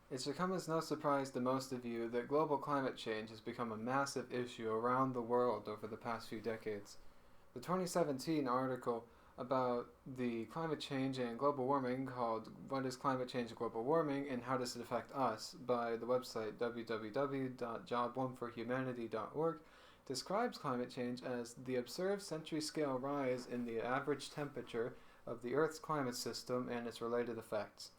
It should come as no surprise to most of you that global climate change has become a massive issue around the world over the past few decades. The 2017 article about the climate change and global warming called What is Climate Change and Global Warming and How Does It Affect Us by the website www.job1forhumanity.org describes climate change as the observed century-scale rise in the average temperature of the Earth's climate system and its related effects.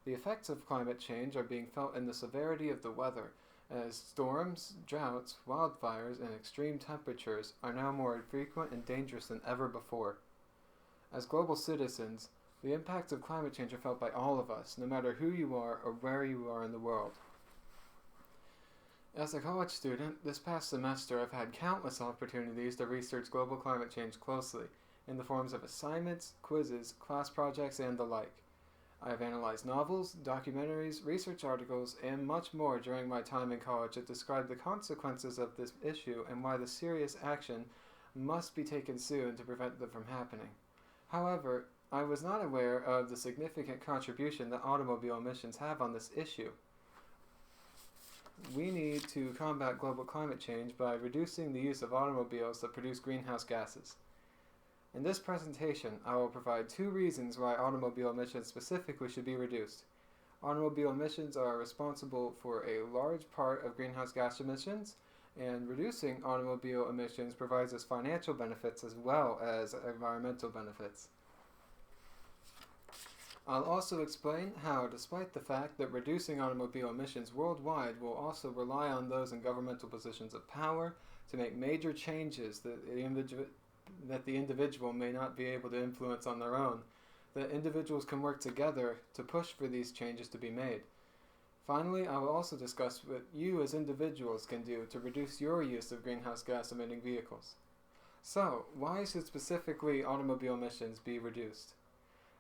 The effects of climate change are being felt in the severity of the weather, as storms, droughts, wildfires, and extreme temperatures are now more frequent and dangerous than ever before. As global citizens, the impacts of climate change are felt by all of us, no matter who you are or where you are in the world. As a college student, this past semester I've had countless opportunities to research global climate change closely, in the forms of assignments, quizzes, class projects, and the like. I have analyzed novels, documentaries, research articles, and much more during my time in college that describe the consequences of this issue and why the serious action must be taken soon to prevent them from happening. However, I was not aware of the significant contribution that automobile emissions have on this issue. We need to combat global climate change by reducing the use of automobiles that produce greenhouse gases. In this presentation, I will provide 2 reasons why automobile emissions specifically should be reduced. Automobile emissions are responsible for a large part of greenhouse gas emissions, and reducing automobile emissions provides us financial benefits as well as environmental benefits. I'll also explain how, despite the fact that reducing automobile emissions worldwide will also rely on those in governmental positions of power to make major changes that the individual may not be able to influence on their own, that individuals can work together to push for these changes to be made. Finally, I will also discuss what you as individuals can do to reduce your use of greenhouse gas emitting vehicles. So, why should specifically automobile emissions be reduced?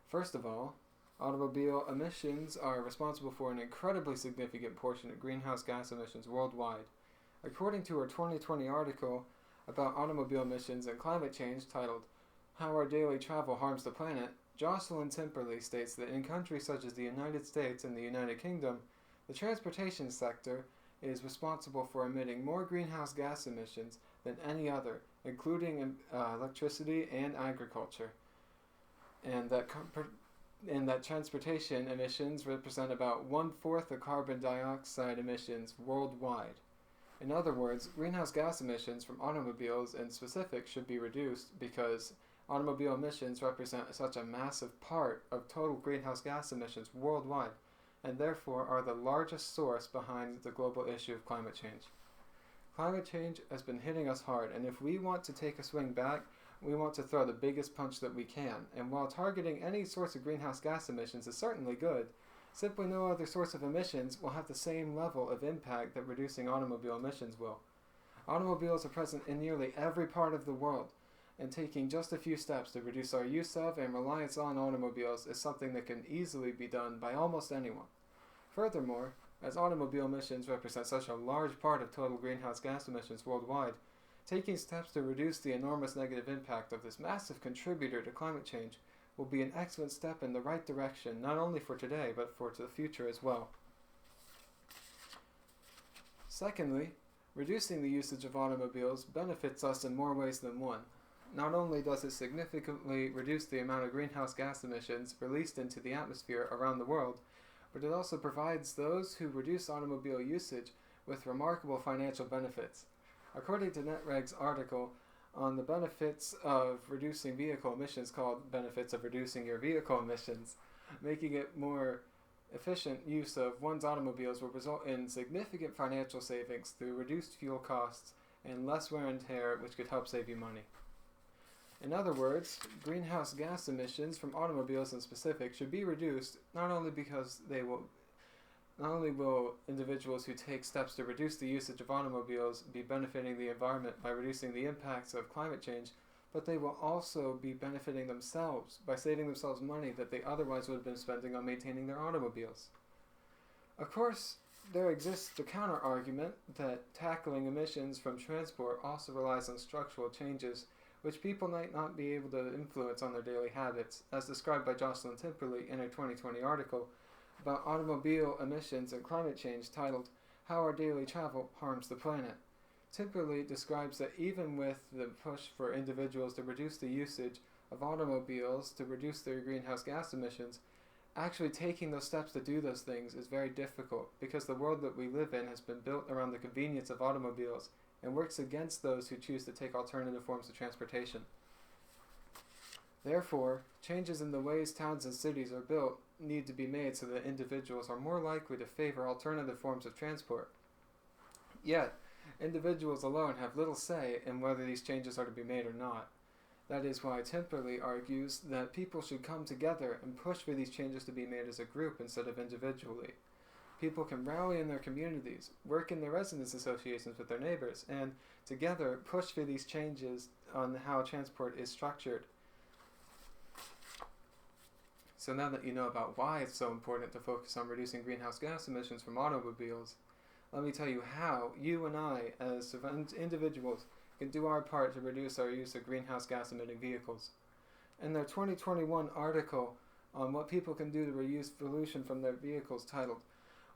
First of all, automobile emissions are responsible for an incredibly significant portion of greenhouse gas emissions worldwide. According to our 2020 article about automobile emissions and climate change titled How Our Daily Travel Harms the Planet, Jocelyn Timperley states that in countries such as the United States and the United Kingdom, the transportation sector is responsible for emitting more greenhouse gas emissions than any other, including electricity and agriculture, and that transportation emissions represent about 1/4 of carbon dioxide emissions worldwide. In other words, greenhouse gas emissions from automobiles in specific should be reduced because automobile emissions represent such a massive part of total greenhouse gas emissions worldwide, and therefore are the largest source behind the global issue of climate change. Climate change has been hitting us hard, and if we want to take a swing back, we want to throw the biggest punch that we can. And while targeting any source of greenhouse gas emissions is certainly good, simply no other source of emissions will have the same level of impact that reducing automobile emissions will. Automobiles are present in nearly every part of the world, and taking just a few steps to reduce our use of and reliance on automobiles is something that can easily be done by almost anyone. Furthermore, as automobile emissions represent such a large part of total greenhouse gas emissions worldwide, taking steps to reduce the enormous negative impact of this massive contributor to climate change will be an excellent step in the right direction, not only for today, but for the future as well. Secondly, reducing the usage of automobiles benefits us in more ways than one. Not only does it significantly reduce the amount of greenhouse gas emissions released into the atmosphere around the world, but it also provides those who reduce automobile usage with remarkable financial benefits. According to NetReg's article on the benefits of reducing vehicle emissions called Benefits of Reducing Your Vehicle Emissions, making it more efficient use of one's automobiles will result in significant financial savings through reduced fuel costs and less wear and tear, which could help save you money. In other words, greenhouse gas emissions from automobiles in specific should be reduced not only will individuals who take steps to reduce the usage of automobiles be benefiting the environment by reducing the impacts of climate change, but they will also be benefiting themselves by saving themselves money that they otherwise would have been spending on maintaining their automobiles. Of course, there exists the counter-argument that tackling emissions from transport also relies on structural changes which people might not be able to influence on their daily habits, as described by Jocelyn Timperley in her 2020 article, about automobile emissions and climate change titled How Our Daily Travel Harms the Planet. Typically describes that even with the push for individuals to reduce the usage of automobiles to reduce their greenhouse gas emissions, actually taking those steps to do those things is very difficult because the world that we live in has been built around the convenience of automobiles and works against those who choose to take alternative forms of transportation. Therefore, changes in the ways towns and cities are built need to be made so that individuals are more likely to favor alternative forms of transport. Yet, individuals alone have little say in whether these changes are to be made or not. That is why Timperley argues that people should come together and push for these changes to be made as a group instead of individually. People can rally in their communities, work in their residence associations with their neighbors, and together push for these changes on how transport is structured. So now that you know about why it's so important to focus on reducing greenhouse gas emissions from automobiles, let me tell you how you and I, as individuals, can do our part to reduce our use of greenhouse gas emitting vehicles. In their 2021 article on what people can do to reduce pollution from their vehicles titled,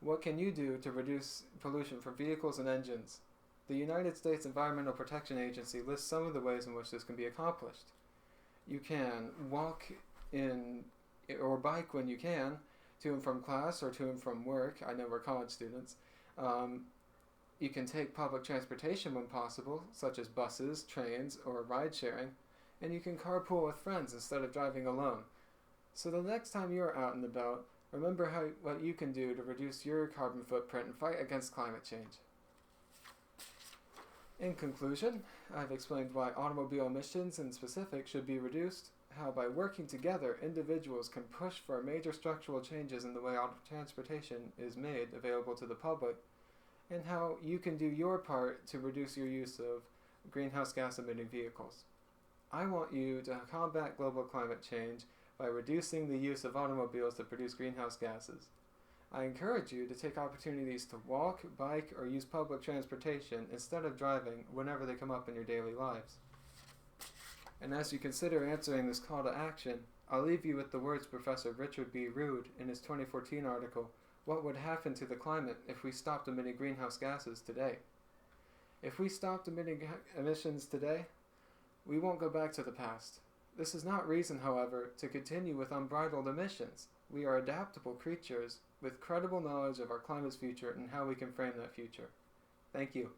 What Can You Do to Reduce Pollution from Vehicles and Engines?, the United States Environmental Protection Agency lists some of the ways in which this can be accomplished. You can walk in or bike when you can, to and from class or to and from work. I know we're college students. You can take public transportation when possible, such as buses, trains, or ride sharing, and you can carpool with friends instead of driving alone. So the next time you're out and about, remember what you can do to reduce your carbon footprint and fight against climate change. In conclusion, I've explained why automobile emissions in specific should be reduced, how by working together, individuals can push for major structural changes in the way transportation is made available to the public, and how you can do your part to reduce your use of greenhouse gas emitting vehicles. I want you to combat global climate change by reducing the use of automobiles that produce greenhouse gases. I encourage you to take opportunities to walk, bike, or use public transportation instead of driving whenever they come up in your daily lives. And as you consider answering this call to action, I'll leave you with the words Professor Richard B. Rood in his 2014 article, What Would Happen to the Climate If We Stopped Emitting Greenhouse Gases Today? If we stopped emitting emissions today, we won't go back to the past. This is not reason, however, to continue with unbridled emissions. We are adaptable creatures with credible knowledge of our climate's future and how we can frame that future. Thank you.